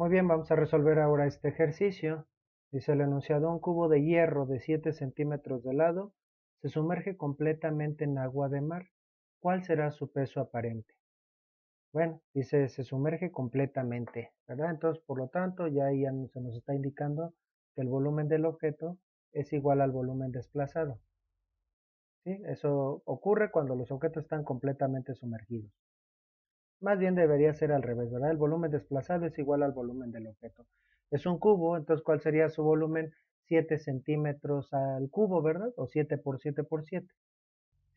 Muy bien, vamos a resolver ahora este ejercicio. Dice el enunciado: un cubo de hierro de 7 centímetros de lado se sumerge completamente en agua de mar. ¿Cuál será su peso aparente? Bueno, dice se sumerge completamente, ¿verdad? Entonces, por lo tanto, ya ahí se nos está indicando que el volumen del objeto es igual al volumen desplazado. ¿Sí? Eso ocurre cuando los objetos están completamente sumergidos. Más bien debería ser al revés, ¿verdad? El volumen desplazado es igual al volumen del objeto. Es un cubo, entonces ¿cuál sería su volumen? 7 centímetros al cubo, ¿verdad? O 7 por 7 por 7.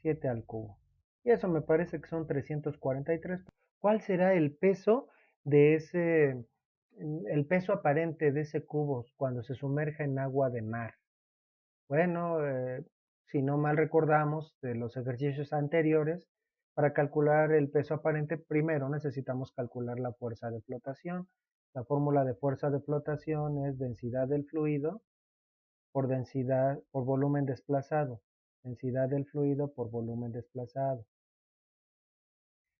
7 al cubo. Y eso me parece que son 343. ¿Cuál será el peso de el peso aparente de ese cubo cuando se sumerja en agua de mar? Bueno, si no mal recordamos de los ejercicios anteriores, para calcular el peso aparente, primero necesitamos calcular la fuerza de flotación. La fórmula de fuerza de flotación es densidad del fluido por volumen desplazado. Densidad del fluido por volumen desplazado.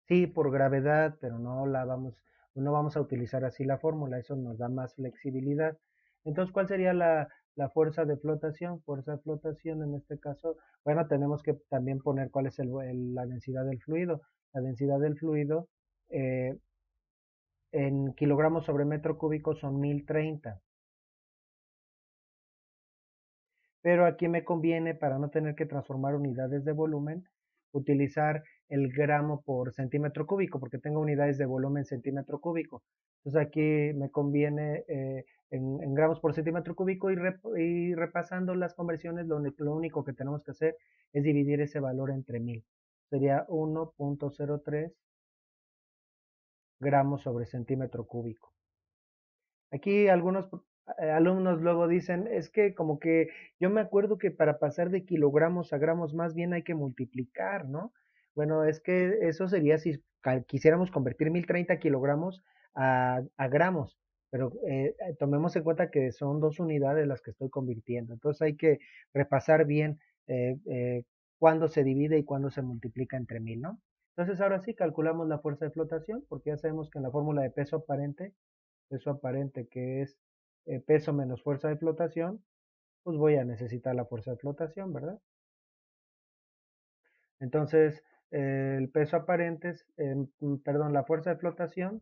Sí, por gravedad, pero no vamos a utilizar así la fórmula, eso nos da más flexibilidad. Entonces, ¿cuál sería la fuerza de flotación? Fuerza de flotación en este caso, bueno, tenemos que también poner cuál es la densidad del fluido. La densidad del fluido eh, en kilogramos sobre metro cúbico son 1030. Pero aquí me conviene, para no tener que transformar unidades de volumen, utilizar el gramo por centímetro cúbico, porque tengo unidades de volumen centímetro cúbico. Entonces aquí me conviene en gramos por centímetro cúbico y repasando las conversiones, lo único que tenemos que hacer es dividir ese valor entre 1000. Sería 1.03 gramos sobre centímetro cúbico. Aquí algunos alumnos luego dicen, es que como que yo me acuerdo que para pasar de kilogramos a gramos más bien hay que multiplicar, ¿no? Bueno, es que eso sería si quisiéramos convertir 1030 kilogramos a gramos, pero tomemos en cuenta que son dos unidades las que estoy convirtiendo. Entonces hay que repasar bien eh, eh, cuándo se divide y cuándo se multiplica entre 1000, ¿no? Entonces ahora sí calculamos la fuerza de flotación, porque ya sabemos que en la fórmula de peso aparente que es peso menos fuerza de flotación, pues voy a necesitar la fuerza de flotación, ¿verdad? Entonces, el peso aparente, perdón, la fuerza de flotación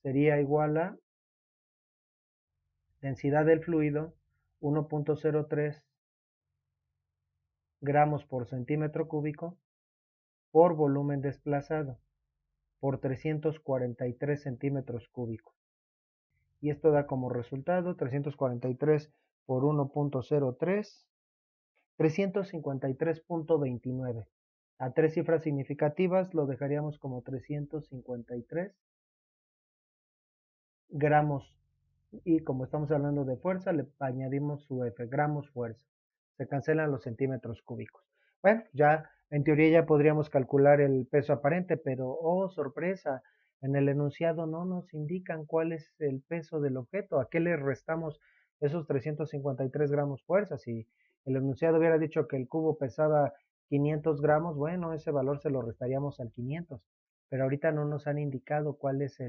sería igual a densidad del fluido 1.03 gramos por centímetro cúbico por volumen desplazado por 343 centímetros cúbicos. Y esto da como resultado 343 por 1.03 353.29. A tres cifras significativas lo dejaríamos como 353 gramos. Y como estamos hablando de fuerza, le añadimos su F, gramos fuerza. Se cancelan los centímetros cúbicos. Bueno, ya en teoría ya podríamos calcular el peso aparente, pero oh, sorpresa, en el enunciado no nos indican cuál es el peso del objeto, a qué le restamos esos 353 gramos fuerza. Si el enunciado hubiera dicho que el cubo pesaba 500 gramos, bueno, ese valor se lo restaríamos al 500, pero ahorita no nos han indicado cuál es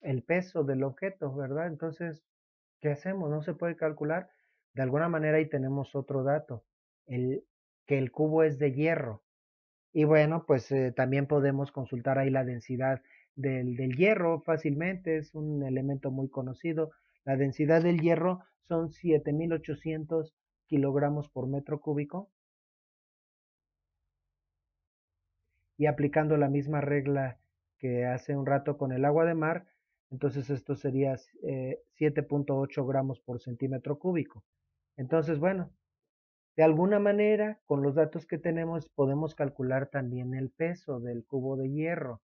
el peso del objeto, ¿verdad? Entonces, ¿qué hacemos? No se puede calcular. De alguna manera ahí tenemos otro dato, el, que el cubo es de hierro. Y bueno, pues también podemos consultar ahí la densidad del hierro fácilmente, es un elemento muy conocido. La densidad del hierro son 7800 kilogramos por metro cúbico. Y aplicando la misma regla que hace un rato con el agua de mar, entonces esto sería 7.8 gramos por centímetro cúbico. Entonces, bueno, de alguna manera, con los datos que tenemos, podemos calcular también el peso del cubo de hierro.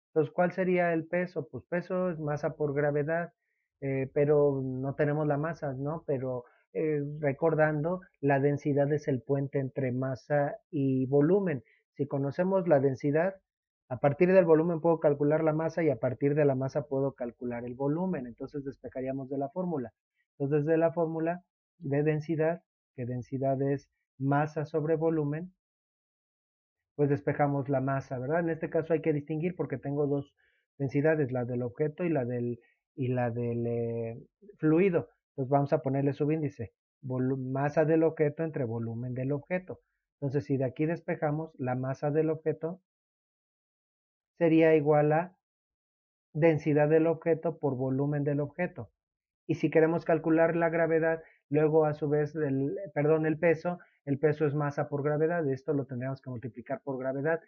Entonces, ¿cuál sería el peso? Pues peso es masa por gravedad, pero no tenemos la masa, ¿no? Pero recordando, la densidad es el puente entre masa y volumen. Si conocemos la densidad, a partir del volumen puedo calcular la masa y a partir de la masa puedo calcular el volumen. Entonces despejaríamos de la fórmula. Entonces, de la fórmula de densidad, que densidad es masa sobre volumen, pues despejamos la masa, ¿verdad? En este caso hay que distinguir porque tengo densidades, la del objeto y la del fluido. Entonces vamos a ponerle subíndice, masa del objeto entre volumen del objeto. Entonces si de aquí despejamos, la masa del objeto sería igual a densidad del objeto por volumen del objeto. Y si queremos calcular la gravedad, luego a su vez, el peso es masa por gravedad, esto lo tendríamos que multiplicar por gravedad.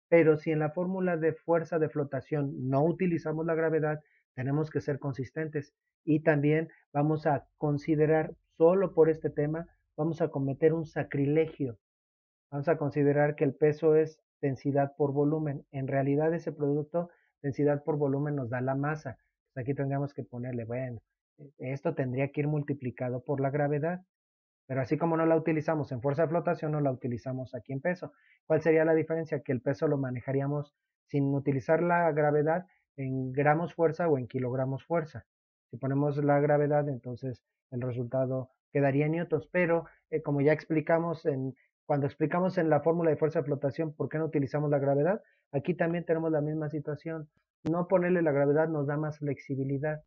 Pero si en la fórmula de fuerza de flotación no utilizamos la gravedad, tenemos que ser consistentes. Y también vamos a considerar, solo por este tema, vamos a cometer un sacrilegio. Vamos a considerar que el peso es densidad por volumen. En realidad ese producto, densidad por volumen, nos da la masa. Pues aquí tendríamos que ponerle, bueno, esto tendría que ir multiplicado por la gravedad. Pero así como no la utilizamos en fuerza de flotación, no la utilizamos aquí en peso. ¿Cuál sería la diferencia? Que el peso lo manejaríamos sin utilizar la gravedad en gramos fuerza o en kilogramos fuerza. Si ponemos la gravedad, entonces el resultado quedaría en newtons. Pero como ya explicamos cuando explicamos en la fórmula de fuerza de flotación por qué no utilizamos la gravedad, aquí también tenemos la misma situación. No ponerle la gravedad nos da más flexibilidad.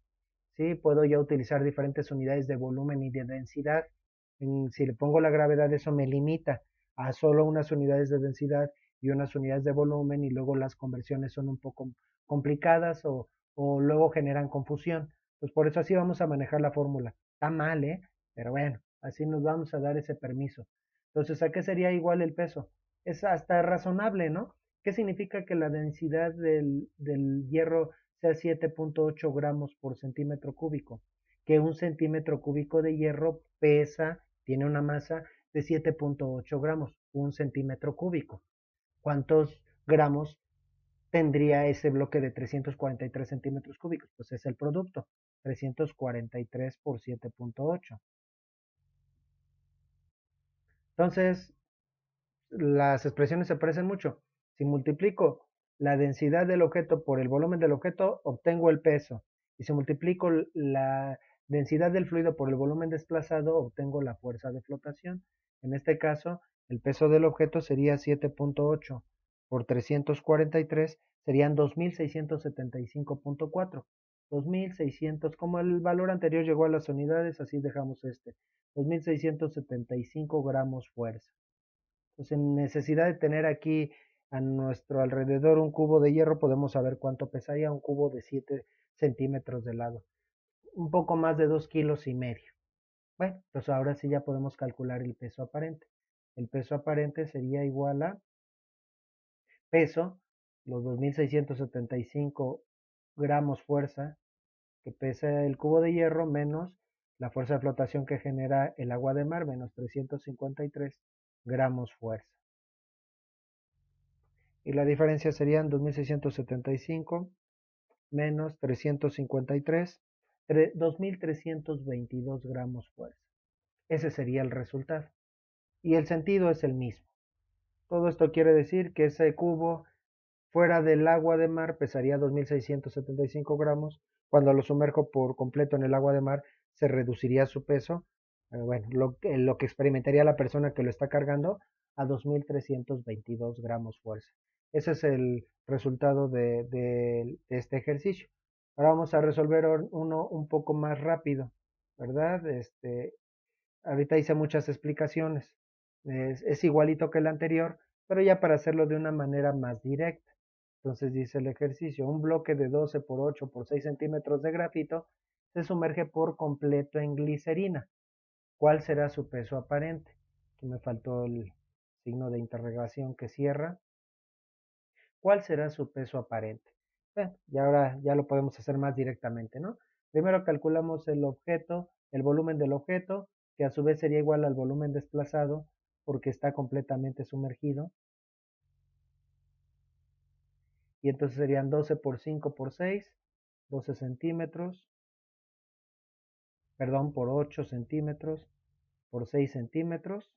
¿Sí? Puedo ya utilizar diferentes unidades de volumen y de densidad. Si le pongo la gravedad, eso me limita a solo unas unidades de densidad y unas unidades de volumen, y luego las conversiones son un poco complicadas o luego generan confusión. Pues por eso así vamos a manejar la fórmula. Está mal, ¿eh? Pero bueno, así nos vamos a dar ese permiso. Entonces, ¿a qué sería igual el peso? Es hasta razonable, ¿no? ¿Qué significa que la densidad del hierro sea 7.8 gramos por centímetro cúbico? Que un centímetro cúbico de hierro tiene una masa de 7.8 gramos, un centímetro cúbico. ¿Cuántos gramos tendría ese bloque de 343 centímetros cúbicos? Pues es el producto, 343 por 7.8. Entonces, las expresiones se parecen mucho. Si multiplico la densidad del objeto por el volumen del objeto, obtengo el peso. Y si multiplico la densidad del fluido por el volumen desplazado, obtengo la fuerza de flotación. En este caso, el peso del objeto sería 7.8 por 343, serían 2675.4. 2600, como el valor anterior llegó a las unidades, así dejamos 2675 gramos fuerza. Pues sin necesidad de tener aquí a nuestro alrededor un cubo de hierro, podemos saber cuánto pesaría un cubo de 7 centímetros de lado. Un poco más de 2,5 kilos. Bueno, pues ahora sí ya podemos calcular el peso aparente. El peso aparente sería igual a peso, los 2675 gramos fuerza que pesa el cubo de hierro, menos la fuerza de flotación que genera el agua de mar, menos 353 gramos fuerza. Y la diferencia serían 2675 menos 353, 2322 gramos fuerza. Ese sería el resultado. Y el sentido es el mismo. Todo esto quiere decir que ese cubo fuera del agua de mar pesaría 2675 gramos. Cuando lo sumerjo por completo en el agua de mar, se reduciría su peso. Bueno, lo que experimentaría la persona que lo está cargando a 2322 gramos fuerza. Ese es el resultado de este ejercicio. Ahora vamos a resolver uno un poco más rápido, ¿verdad? Ahorita hice muchas explicaciones. Es igualito que el anterior, pero ya para hacerlo de una manera más directa. Entonces dice el ejercicio, un bloque de 12 por 8 por 6 centímetros de grafito se sumerge por completo en glicerina. ¿Cuál será su peso aparente? Aquí me faltó el signo de interrogación que cierra. ¿Cuál será su peso aparente? Y ahora ya lo podemos hacer más directamente, ¿no? Primero calculamos el objeto, el volumen del objeto, que a su vez sería igual al volumen desplazado porque está completamente sumergido. Y entonces serían 12 por 5 por 6, 12 centímetros, perdón, por 8 centímetros, por 6 centímetros.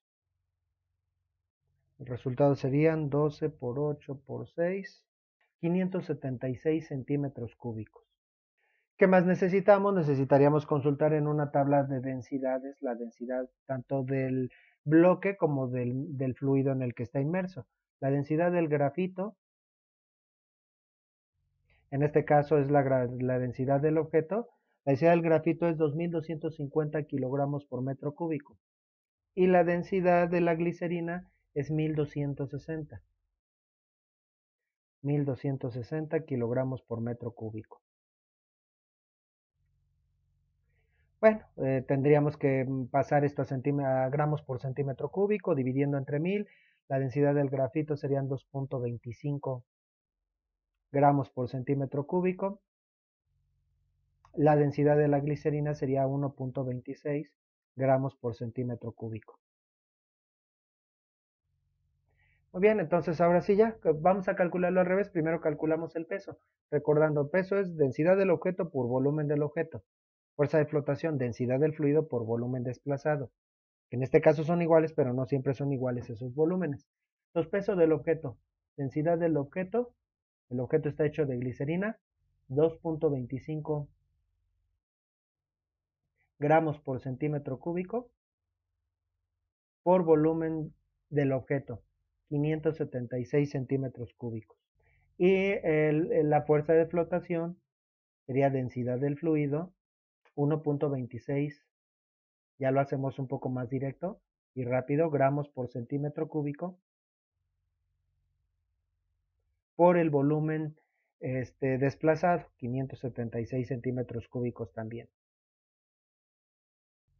El resultado serían 12 por 8 por 6, 576 centímetros cúbicos. ¿Qué más necesitamos? Necesitaríamos consultar en una tabla de densidades la densidad tanto del bloque como del fluido en el que está inmerso. La densidad del grafito En este caso es la densidad del objeto. La densidad del grafito es 2250 kilogramos por metro cúbico. Y la densidad de la glicerina es 1260 kilogramos por metro cúbico. Bueno, tendríamos que pasar esto a gramos por centímetro cúbico, dividiendo entre 1000. La densidad del grafito serían 2.25 gramos por centímetro cúbico. La densidad de la glicerina sería 1.26 gramos por centímetro cúbico. Muy bien, entonces ahora sí ya, vamos a calcularlo al revés. Primero calculamos el peso. Recordando, peso es densidad del objeto por volumen del objeto. Fuerza de flotación, densidad del fluido por volumen desplazado. En este caso son iguales, pero no siempre son iguales esos volúmenes. Entonces, peso del objeto, densidad del objeto, el objeto está hecho de glicerina, 2.25 gramos por centímetro cúbico, por volumen del objeto, 576 centímetros cúbicos. Y la fuerza de flotación sería densidad del fluido, 1.26, ya lo hacemos un poco más directo y rápido, gramos por centímetro cúbico, por el volumen desplazado, 576 centímetros cúbicos también.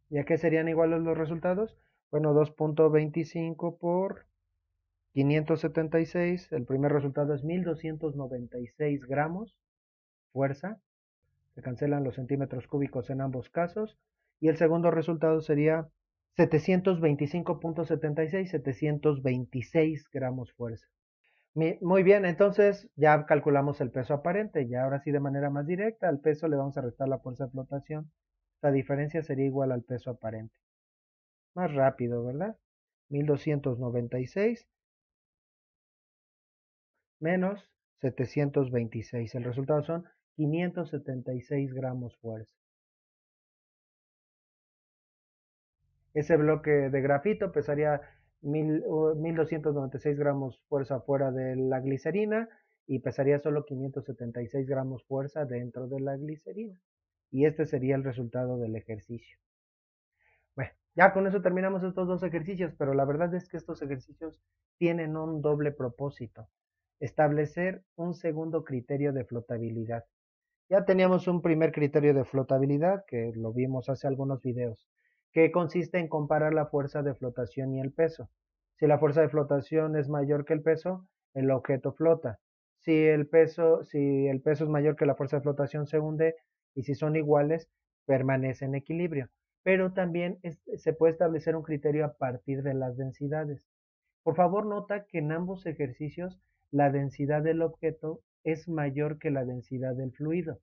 ¿Y a qué serían iguales los resultados? Bueno, 2.25 por 576, el primer resultado es 1296 gramos, fuerza, se cancelan los centímetros cúbicos en ambos casos, y el segundo resultado sería 725.76, 726 gramos fuerza. Muy bien, entonces ya calculamos el peso aparente, ya ahora sí de manera más directa, al peso le vamos a restar la fuerza de flotación, la diferencia sería igual al peso aparente. Más rápido, ¿verdad? 1296 menos 726. El resultado son 576 gramos fuerza. Ese bloque de grafito pesaría 1296 gramos fuerza fuera de la glicerina y pesaría solo 576 gramos fuerza dentro de la glicerina. Y este sería el resultado del ejercicio. Bueno, ya con eso terminamos estos dos ejercicios, pero la verdad es que estos ejercicios tienen un doble propósito: establecer un segundo criterio de flotabilidad. Ya teníamos un primer criterio de flotabilidad, que lo vimos hace algunos videos, que consiste en comparar la fuerza de flotación y el peso. Si la fuerza de flotación es mayor que el peso, el objeto flota. Si el peso es mayor que la fuerza de flotación, se hunde, y si son iguales, permanece en equilibrio. Pero también se puede establecer un criterio a partir de las densidades. Por favor, nota que en ambos ejercicios la densidad del objeto es mayor que la densidad del fluido.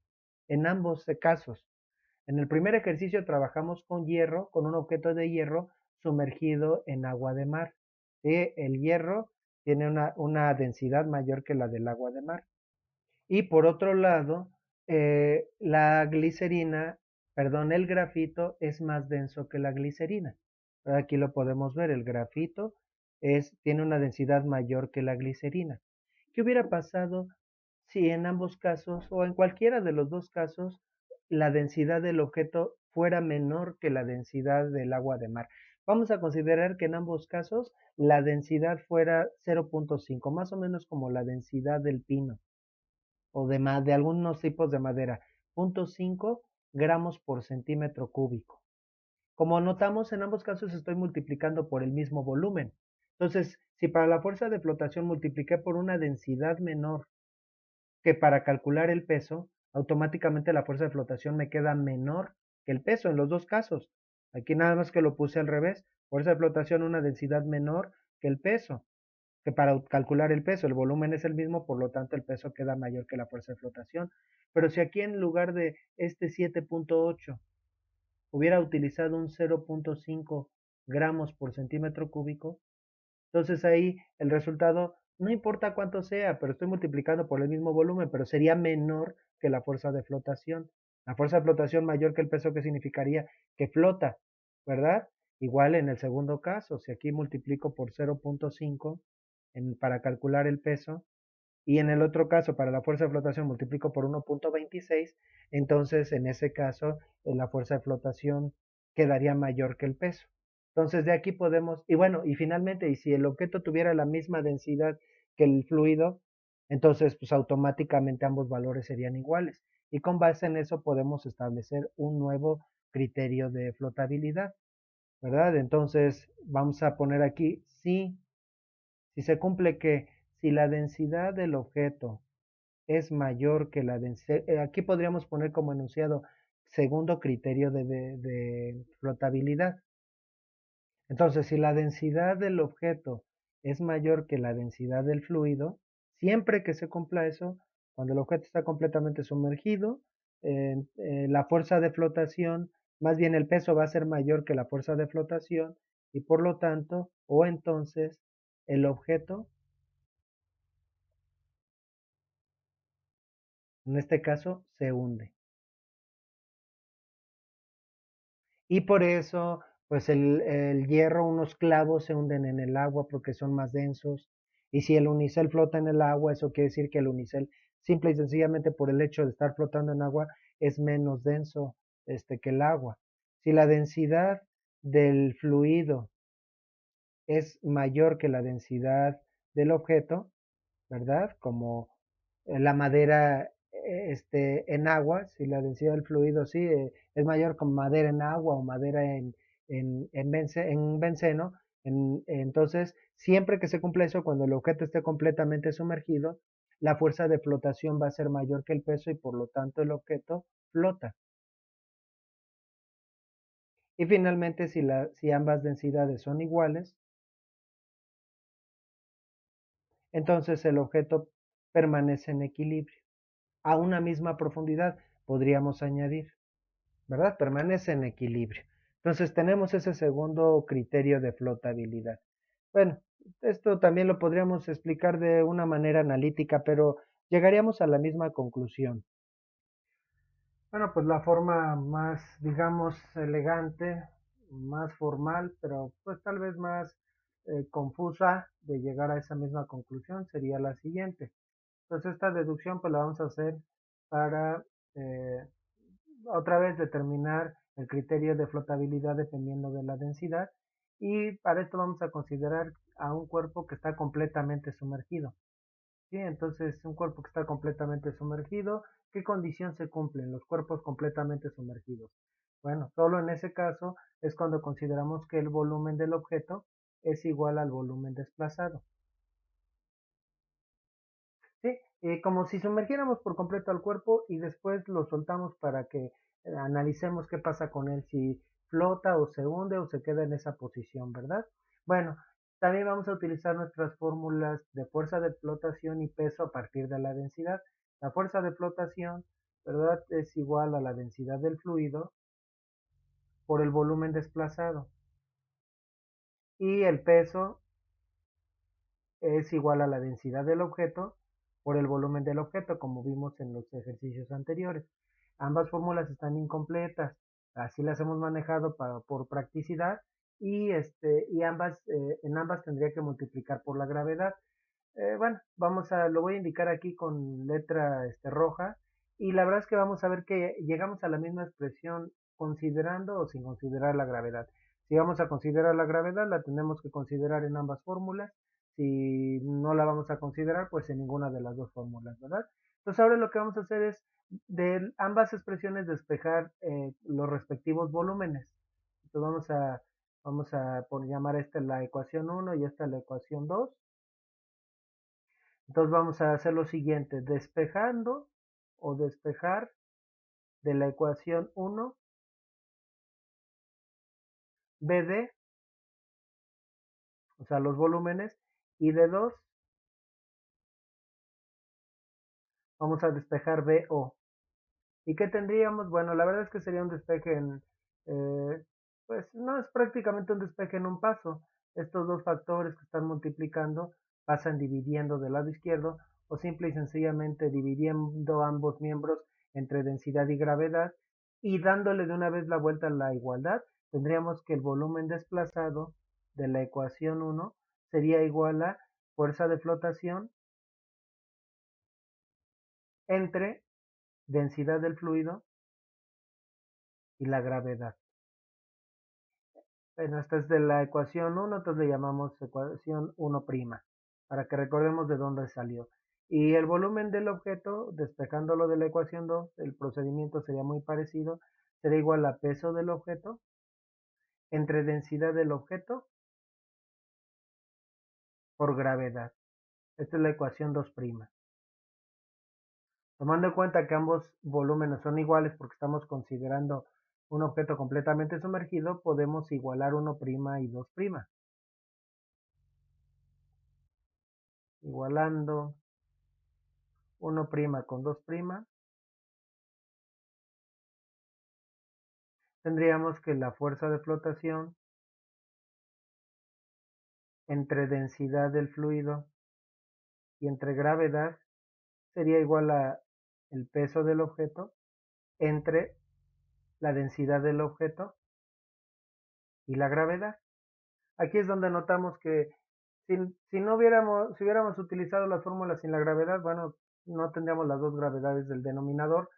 En ambos casos. En el primer ejercicio trabajamos con hierro, con un objeto de hierro sumergido en agua de mar. El hierro tiene una densidad mayor que la del agua de mar. Y por otro lado, la glicerina, perdón, el grafito es más denso que la glicerina. Aquí lo podemos ver, el grafito tiene una densidad mayor que la glicerina. ¿Qué hubiera pasado si en ambos casos, o en cualquiera de los dos casos, la densidad del objeto fuera menor que la densidad del agua de mar? Vamos a considerar que en ambos casos la densidad fuera 0.5, más o menos como la densidad del pino o de algunos tipos de madera, 0.5 gramos por centímetro cúbico. Como notamos, en ambos casos estoy multiplicando por el mismo volumen. Entonces, si para la fuerza de flotación multipliqué por una densidad menor que para calcular el peso, automáticamente la fuerza de flotación me queda menor que el peso en los dos casos. Aquí nada más que lo puse al revés. Fuerza de flotación una densidad menor que el peso, que para calcular el peso, el volumen es el mismo, por lo tanto el peso queda mayor que la fuerza de flotación. Pero si aquí en lugar de este 7.8 hubiera utilizado un 0.5 gramos por centímetro cúbico, entonces ahí el resultado, no importa cuánto sea, pero estoy multiplicando por el mismo volumen, pero sería menor que la fuerza de flotación. La fuerza de flotación mayor que el peso, ¿qué significaría? Que flota, ¿verdad? Igual en el segundo caso, si aquí multiplico por 0.5 para calcular el peso, y en el otro caso, para la fuerza de flotación multiplico por 1.26, entonces en ese caso la fuerza de flotación quedaría mayor que el peso. Entonces de aquí podemos, y bueno, y finalmente, y si el objeto tuviera la misma densidad que el fluido, entonces pues automáticamente ambos valores serían iguales. Y con base en eso podemos establecer un nuevo criterio de flotabilidad, ¿verdad? Entonces vamos a poner aquí si se cumple que si la densidad del objeto es mayor que la densidad, aquí podríamos poner como enunciado segundo criterio de flotabilidad. Entonces, si la densidad del objeto es mayor que la densidad del fluido, siempre que se cumpla eso, cuando el objeto está completamente sumergido, la fuerza de flotación, más bien el peso va a ser mayor que la fuerza de flotación y por lo tanto, o entonces, el objeto, en este caso, se hunde. Y por eso, pues el hierro, unos clavos se hunden en el agua porque son más densos. Y si el unicel flota en el agua, eso quiere decir que el unicel, simple y sencillamente por el hecho de estar flotando en agua, es menos denso que el agua. Si la densidad del fluido es mayor que la densidad del objeto, ¿verdad? Como la madera en agua, si la densidad del fluido sí es mayor con madera en agua o madera en benceno, entonces siempre que se cumple eso, cuando el objeto esté completamente sumergido, la fuerza de flotación va a ser mayor que el peso y por lo tanto el objeto flota. Y finalmente, si ambas densidades son iguales, entonces el objeto permanece en equilibrio. A una misma profundidad podríamos añadir, ¿verdad? Permanece en equilibrio. Entonces tenemos ese segundo criterio de flotabilidad. Bueno, esto también lo podríamos explicar de una manera analítica, pero llegaríamos a la misma conclusión. Bueno, pues la forma más, digamos, elegante, más formal, pero pues tal vez más confusa de llegar a esa misma conclusión sería la siguiente. Entonces esta deducción pues la vamos a hacer para eh, otra vez determinar el criterio de flotabilidad dependiendo de la densidad y para esto vamos a considerar a un cuerpo que está completamente sumergido. ¿Sí? Entonces un cuerpo que está completamente sumergido, ¿qué condición se cumple en los cuerpos completamente sumergidos? Bueno, solo en ese caso es cuando consideramos que el volumen del objeto es igual al volumen desplazado. Sí, como si sumergiéramos por completo al cuerpo y después lo soltamos para que analicemos qué pasa con él, si flota o se hunde o se queda en esa posición, ¿verdad? Bueno, también vamos a utilizar nuestras fórmulas de fuerza de flotación y peso a partir de la densidad. La fuerza de flotación, ¿verdad? Es igual a la densidad del fluido por el volumen desplazado. Y el peso es igual a la densidad del objeto por el volumen del objeto, como vimos en los ejercicios anteriores. Ambas fórmulas están incompletas, así las hemos manejado por practicidad y en ambas tendría que multiplicar por la gravedad. Bueno, lo voy a indicar aquí con letra roja y la verdad es que vamos a ver que llegamos a la misma expresión considerando o sin considerar la gravedad. Si vamos a considerar la gravedad, la tenemos que considerar en ambas fórmulas. Si no la vamos a considerar, pues en ninguna de las dos fórmulas, ¿verdad? Entonces ahora lo que vamos a hacer es de ambas expresiones despejar los respectivos volúmenes. Entonces vamos a llamar esta la ecuación 1 y esta la ecuación 2. Entonces vamos a hacer lo siguiente, despejando o despejar de la ecuación 1, BD, o sea, los volúmenes, y de 2 vamos a despejar BO. ¿Y qué tendríamos? Bueno, la verdad es que sería un despeje pues no es prácticamente un despeje en un paso. Estos dos factores que están multiplicando pasan dividiendo del lado izquierdo o simple y sencillamente dividiendo ambos miembros entre densidad y gravedad y dándole de una vez la vuelta a la igualdad, tendríamos que el volumen desplazado de la ecuación 1 sería igual a fuerza de flotación entre densidad del fluido y la gravedad. Bueno, esta es de la ecuación 1, entonces le llamamos ecuación 1', para que recordemos de dónde salió. Y el volumen del objeto, despejándolo de la ecuación 2, el procedimiento sería muy parecido, será igual a peso del objeto entre densidad del objeto por gravedad. Esta es la ecuación 2'. Tomando en cuenta que ambos volúmenes son iguales porque estamos considerando un objeto completamente sumergido, podemos igualar 1' y 2'. Igualando 1' con 2', tendríamos que la fuerza de flotación entre densidad del fluido y entre gravedad sería igual a el peso del objeto entre la densidad del objeto y la gravedad. Aquí es donde notamos que si hubiéramos utilizado las fórmulas sin la gravedad, bueno, no tendríamos las dos gravedades del denominador,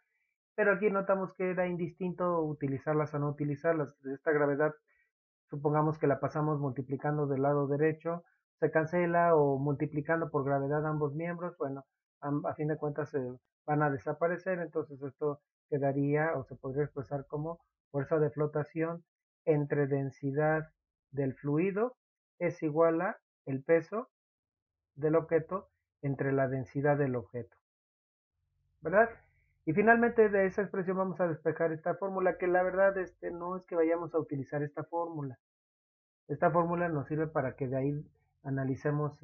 pero aquí notamos que era indistinto utilizarlas o no utilizarlas. Esta gravedad, supongamos que la pasamos multiplicando del lado derecho, se cancela, o multiplicando por gravedad ambos miembros, bueno, a fin de cuentas se van a desaparecer, entonces esto quedaría o se podría expresar como fuerza de flotación entre densidad del fluido es igual a el peso del objeto entre la densidad del objeto, ¿verdad? Y finalmente de esa expresión vamos a despejar esta fórmula, que la verdad no es que vayamos a utilizar esta fórmula. Esta fórmula nos sirve para que de ahí analicemos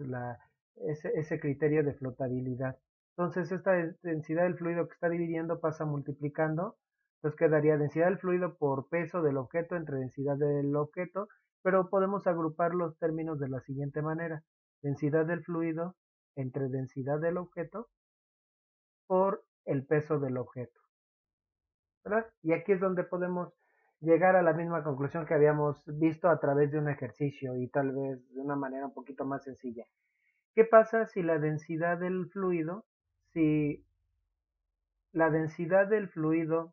ese criterio de flotabilidad. Entonces esta densidad del fluido que está dividiendo pasa multiplicando, entonces quedaría densidad del fluido por peso del objeto entre densidad del objeto, pero podemos agrupar los términos de la siguiente manera: densidad del fluido entre densidad del objeto por el peso del objeto, ¿verdad? Y aquí es donde podemos llegar a la misma conclusión que habíamos visto a través de un ejercicio y tal vez de una manera un poquito más sencilla. ¿Qué pasa si la densidad del fluido, si la densidad del fluido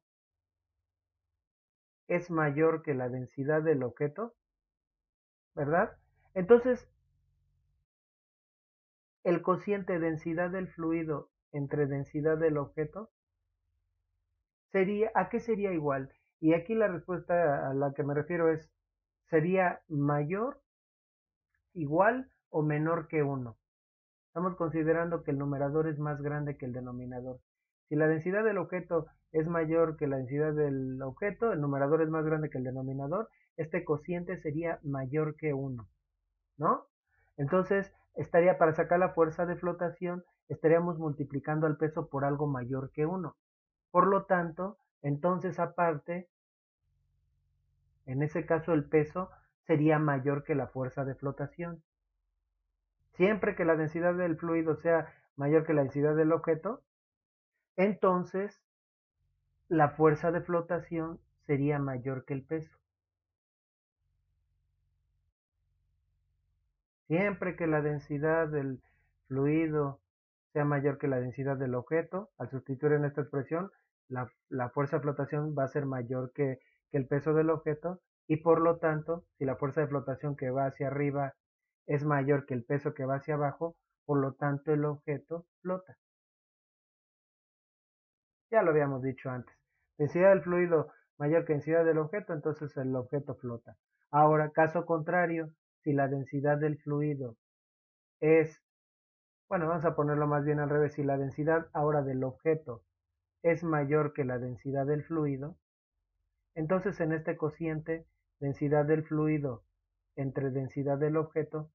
es mayor que la densidad del objeto, ¿verdad? Entonces, el cociente densidad del fluido entre densidad del objeto sería, ¿a qué sería igual? Y aquí la respuesta a la que me refiero es, sería mayor, igual o menor que 1. Estamos considerando que el numerador es más grande que el denominador. Si la densidad del objeto es mayor que la densidad del objeto, el numerador es más grande que el denominador, este cociente sería mayor que 1, ¿no? Entonces, estaría, para sacar la fuerza de flotación, estaríamos multiplicando el peso por algo mayor que 1. Por lo tanto, entonces aparte, en ese caso el peso sería mayor que la fuerza de flotación. Siempre que la densidad del fluido sea mayor que la densidad del objeto, entonces la fuerza de flotación sería mayor que el peso. Siempre que la densidad del fluido sea mayor que la densidad del objeto, al sustituir en esta expresión, la fuerza de flotación va a ser mayor que el peso del objeto, y por lo tanto, si la fuerza de flotación que va hacia arriba es mayor que el peso que va hacia abajo, por lo tanto el objeto flota. Ya lo habíamos dicho antes. Densidad del fluido mayor que densidad del objeto, entonces el objeto flota. Ahora, caso contrario, si la densidad del fluido es, bueno, vamos a ponerlo más bien al revés, si la densidad ahora del objeto es mayor que la densidad del fluido, entonces en este cociente, densidad del fluido entre densidad del objeto,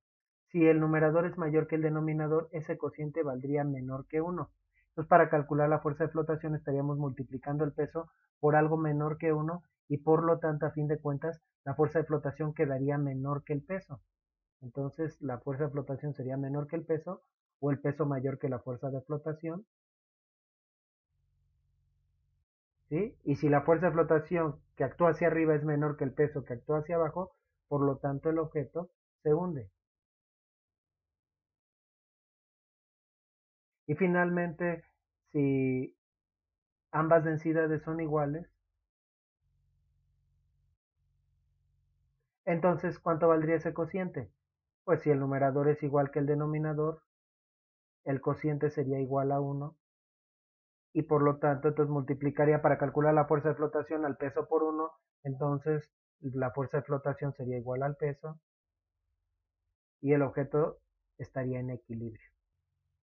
si el numerador es mayor que el denominador, ese cociente valdría menor que 1. Entonces, para calcular la fuerza de flotación estaríamos multiplicando el peso por algo menor que 1, y por lo tanto, a fin de cuentas, la fuerza de flotación quedaría menor que el peso. Entonces, la fuerza de flotación sería menor que el peso, o el peso mayor que la fuerza de flotación, ¿sí? Y si la fuerza de flotación que actúa hacia arriba es menor que el peso que actúa hacia abajo, por lo tanto el objeto se hunde. Y finalmente, Si ambas densidades son iguales, entonces ¿cuánto valdría ese cociente? Pues si el numerador es igual que el denominador, el cociente sería igual a 1 y por lo tanto entonces multiplicaría para calcular la fuerza de flotación al peso por 1, entonces la fuerza de flotación sería igual al peso y el objeto estaría en equilibrio.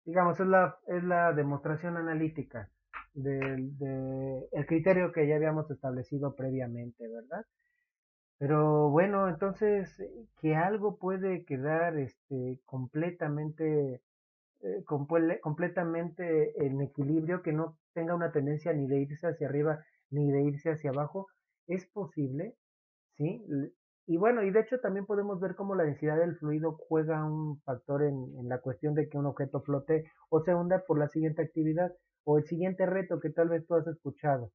Digamos, es la demostración analítica el criterio que ya habíamos establecido previamente, ¿verdad? Pero bueno, entonces que algo puede quedar completamente en equilibrio, que no tenga una tendencia ni de irse hacia arriba ni de irse hacia abajo, es posible, ¿sí? Y bueno, y de hecho también podemos ver cómo la densidad del fluido juega un factor en la cuestión de que un objeto flote o se hunda por la siguiente actividad o el siguiente reto que tal vez tú has escuchado.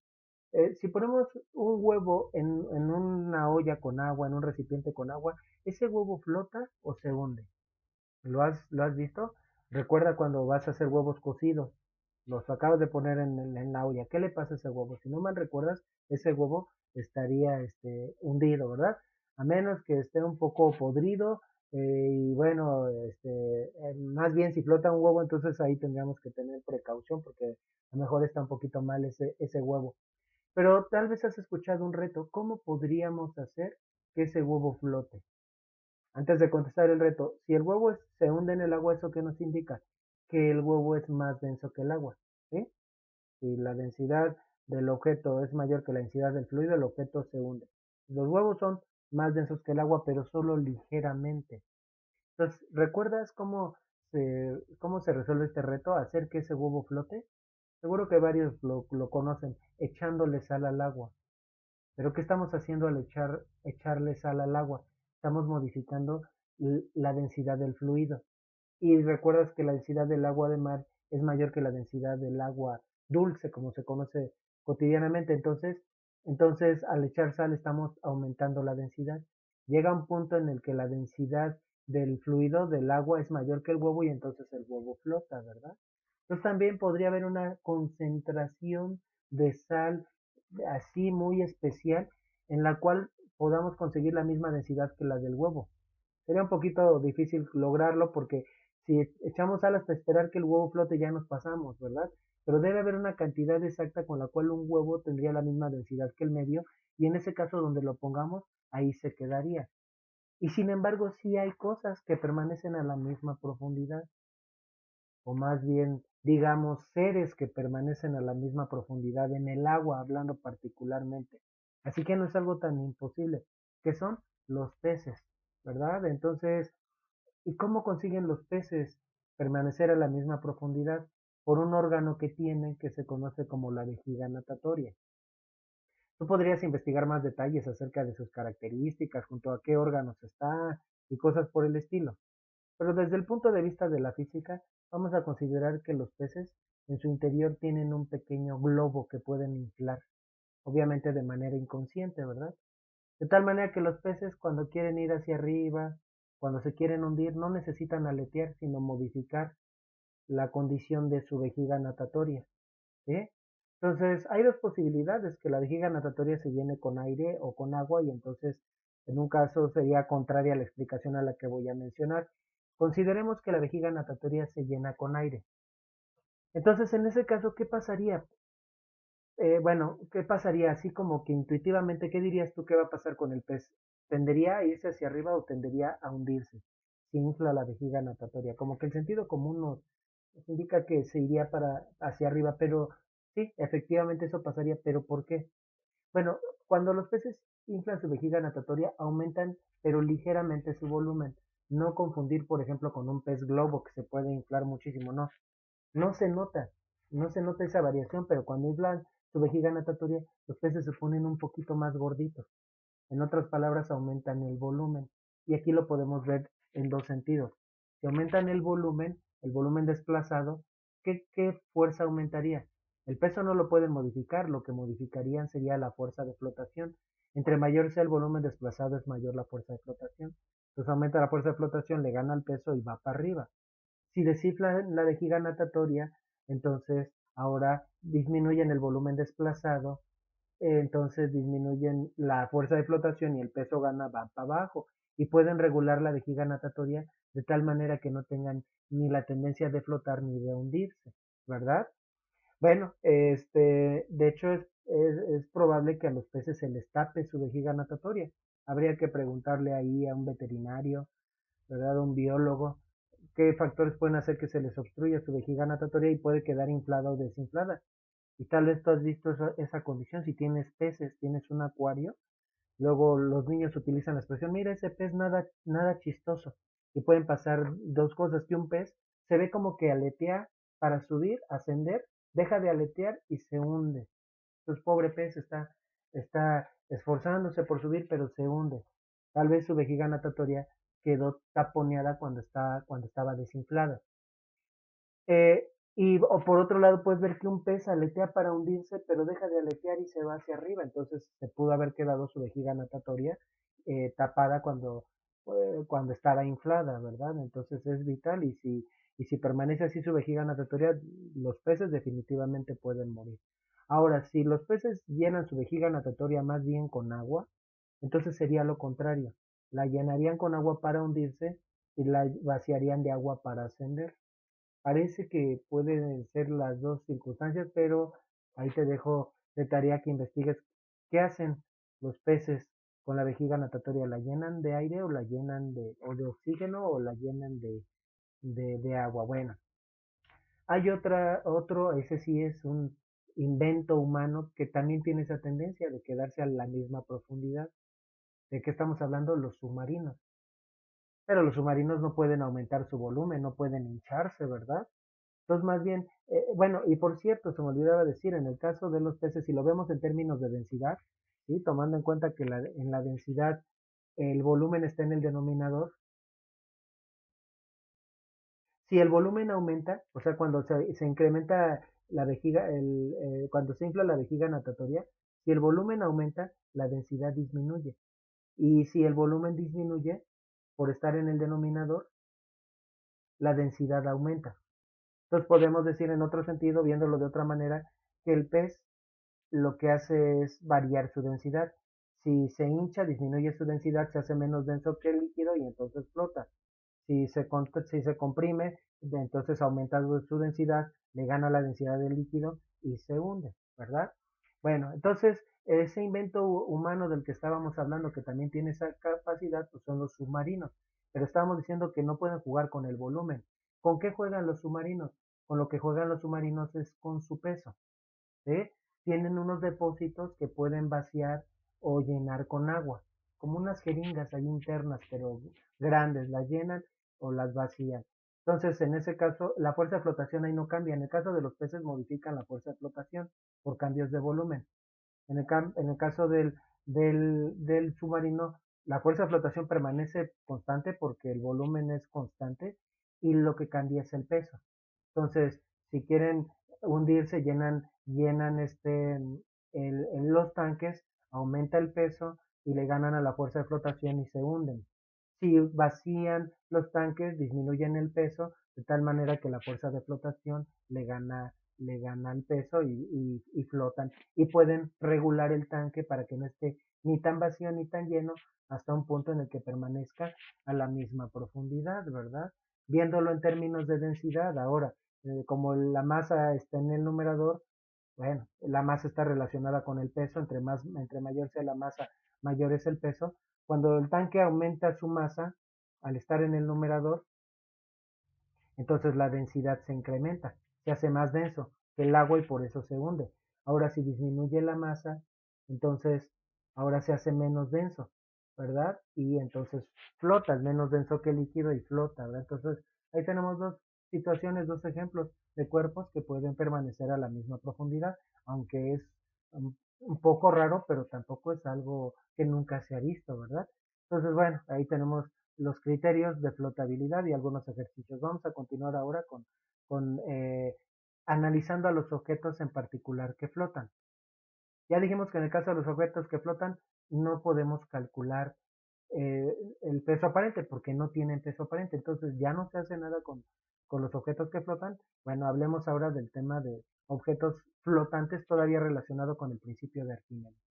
Si ponemos un huevo en una olla con agua, en un recipiente con agua, ¿ese huevo flota o se hunde? ¿Lo has visto? Recuerda cuando vas a hacer huevos cocidos, los acabas de poner en la olla. ¿Qué le pasa a ese huevo? Si no mal recuerdas, ese huevo estaría hundido, ¿verdad? A menos que esté un poco podrido. Y bueno, más bien si flota un huevo, entonces ahí tendríamos que tener precaución porque a lo mejor está un poquito mal ese huevo. Pero tal vez has escuchado un reto. ¿Cómo podríamos hacer que ese huevo flote? Antes de contestar el reto, si el huevo se hunde en el agua, ¿eso qué nos indica? Que el huevo es más denso que el agua, ¿sí? Si la densidad del objeto es mayor que la densidad del fluido, el objeto se hunde. Los huevos son más densos que el agua, pero solo ligeramente. Entonces, ¿recuerdas cómo se resuelve este reto? Hacer que ese huevo flote. Seguro que varios lo conocen, echándole sal al agua. Pero ¿qué estamos haciendo al echarle sal al agua? Estamos modificando la densidad del fluido. Y recuerdas que la densidad del agua de mar es mayor que la densidad del agua dulce, como se conoce cotidianamente. Entonces, al echar sal estamos aumentando la densidad. Llega un punto en el que la densidad del fluido del agua es mayor que el huevo y entonces el huevo flota, ¿verdad? Entonces también podría haber una concentración de sal así muy especial en la cual podamos conseguir la misma densidad que la del huevo. Sería un poquito difícil lograrlo porque si echamos sal hasta esperar que el huevo flote ya nos pasamos, ¿verdad? Pero debe haber una cantidad exacta con la cual un huevo tendría la misma densidad que el medio y en ese caso donde lo pongamos, ahí se quedaría. Y sin embargo, sí hay cosas que permanecen a la misma profundidad, o más bien, digamos, seres que permanecen a la misma profundidad en el agua, hablando particularmente. Así que no es algo tan imposible, que son los peces, ¿verdad? Entonces, ¿y cómo consiguen los peces permanecer a la misma profundidad? Por un órgano que tienen que se conoce como la vejiga natatoria. Tú podrías investigar más detalles acerca de sus características, junto a qué órganos está y cosas por el estilo. Pero desde el punto de vista de la física, vamos a considerar que los peces en su interior tienen un pequeño globo que pueden inflar, obviamente de manera inconsciente, ¿verdad? De tal manera que los peces cuando quieren ir hacia arriba, cuando se quieren hundir, no necesitan aletear, sino modificar la condición de su vejiga natatoria, ¿sí? Entonces, hay dos posibilidades, que la vejiga natatoria se llene con aire o con agua y entonces en un caso sería contraria a la explicación a la que voy a mencionar. Consideremos que la vejiga natatoria se llena con aire. Entonces, en ese caso, ¿qué pasaría? Bueno, ¿qué pasaría? Así como que intuitivamente, ¿qué dirías tú que va a pasar con el pez? ¿Tendería a irse hacia arriba o tendería a hundirse si infla la vejiga natatoria? Como que el sentido común nos indica que se iría hacia arriba, pero sí, efectivamente eso pasaría, pero ¿por qué? Bueno, cuando los peces inflan su vejiga natatoria, aumentan, pero ligeramente su volumen. No confundir, por ejemplo, con un pez globo que se puede inflar muchísimo, no. No se nota, no se nota esa variación, pero cuando inflan su vejiga natatoria, los peces se ponen un poquito más gorditos. En otras palabras, aumentan el volumen. Y aquí lo podemos ver en dos sentidos. Si aumentan el volumen desplazado, ¿qué fuerza aumentaría? El peso no lo pueden modificar, lo que modificarían sería la fuerza de flotación. Entre mayor sea el volumen desplazado, es mayor la fuerza de flotación. Entonces aumenta la fuerza de flotación, le gana el peso y va para arriba. Si descifran la vejiga natatoria, entonces ahora disminuyen el volumen desplazado, entonces disminuyen la fuerza de flotación y el peso gana va para abajo y pueden regular la vejiga natatoria de tal manera que no tengan ni la tendencia de flotar ni de hundirse, ¿verdad? Bueno, de hecho es probable que a los peces se les tape su vejiga natatoria. Habría que preguntarle ahí a un veterinario, ¿verdad? A un biólogo, qué factores pueden hacer que se les obstruya su vejiga natatoria y puede quedar inflada o desinflada. Y tal vez tú has visto esa condición, si tienes peces, tienes un acuario, luego los niños utilizan la expresión, mira ese pez nada chistoso. Y pueden pasar dos cosas, que un pez se ve como que aletea para subir, ascender, deja de aletear y se hunde. Entonces, pobre pez está esforzándose por subir, pero se hunde. Tal vez su vejiga natatoria quedó taponeada cuando estaba desinflada. Eh, o por otro lado, puedes ver que un pez aletea para hundirse, pero deja de aletear y se va hacia arriba. Entonces, se pudo haber quedado su vejiga natatoria tapada cuando estaba inflada, ¿verdad? Entonces, es vital y si permanece así su vejiga natatoria, los peces definitivamente pueden morir. Ahora, si los peces llenan su vejiga natatoria más bien con agua, entonces sería lo contrario. La llenarían con agua para hundirse y la vaciarían de agua para ascender. Parece que pueden ser las dos circunstancias, pero ahí te dejo de tarea que investigues qué hacen los peces con la vejiga natatoria. ¿La llenan de aire o la llenan o de oxígeno o la llenan de agua? Bueno, hay ese sí es un invento humano que también tiene esa tendencia de quedarse a la misma profundidad. ¿De qué estamos hablando? Los submarinos. Pero los submarinos no pueden aumentar su volumen, no pueden hincharse, ¿verdad? Entonces, más bien, bueno, y por cierto, se me olvidaba decir, en el caso de los peces, si lo vemos en términos de densidad, ¿sí? Tomando en cuenta que en la densidad el volumen está en el denominador, si el volumen aumenta, o sea, cuando se incrementa la vejiga, cuando se infla la vejiga natatoria, si el volumen aumenta, la densidad disminuye. Y si el volumen disminuye, por estar en el denominador, la densidad aumenta. Entonces podemos decir en otro sentido, viéndolo de otra manera, que el pez lo que hace es variar su densidad. Si se hincha, disminuye su densidad, se hace menos denso que el líquido y entonces flota. Si se comprime, entonces aumenta su densidad, le gana la densidad del líquido y se hunde, ¿verdad? Bueno, entonces ese invento humano del que estábamos hablando, que también tiene esa capacidad, pues son los submarinos. Pero estábamos diciendo que no pueden jugar con el volumen. ¿Con qué juegan los submarinos? Con lo que juegan los submarinos es con su peso. ¿Sí? Tienen unos depósitos que pueden vaciar o llenar con agua, como unas jeringas ahí internas, pero grandes, las llenan o las vacían. Entonces, en ese caso, la fuerza de flotación ahí no cambia. En el caso de los peces, modifican la fuerza de flotación por cambios de volumen. En el caso del submarino, la fuerza de flotación permanece constante porque el volumen es constante y lo que cambia es el peso. Entonces, si quieren hundirse, llenan en los tanques, aumenta el peso y le ganan a la fuerza de flotación y se hunden. Si vacían los tanques, disminuyen el peso de tal manera que la fuerza de flotación le gana el peso y flotan. Y pueden regular el tanque para que no esté ni tan vacío ni tan lleno hasta un punto en el que permanezca a la misma profundidad, ¿verdad? Viéndolo en términos de densidad, ahora, como la masa está en el numerador, bueno, la masa está relacionada con el peso, entre mayor sea la masa, mayor es el peso. Cuando el tanque aumenta su masa, al estar en el numerador, entonces la densidad se incrementa, se hace más denso que el agua y por eso se hunde. Ahora si disminuye la masa, entonces ahora se hace menos denso, ¿verdad? Y entonces flota, es menos denso que el líquido y flota, ¿verdad? Entonces ahí tenemos dos situaciones, dos ejemplos de cuerpos que pueden permanecer a la misma profundidad, aunque es un poco raro, pero tampoco es algo que nunca se ha visto, ¿verdad? Entonces, bueno, ahí tenemos los criterios de flotabilidad y algunos ejercicios. Vamos a continuar ahora con analizando a los objetos en particular que flotan. Ya dijimos que en el caso de los objetos que flotan no podemos calcular eh, el peso aparente porque no tienen peso aparente. Entonces ya no se hace nada con los objetos que flotan. Bueno, hablemos ahora del tema de objetos flotantes todavía relacionado con el principio de Arquímedes.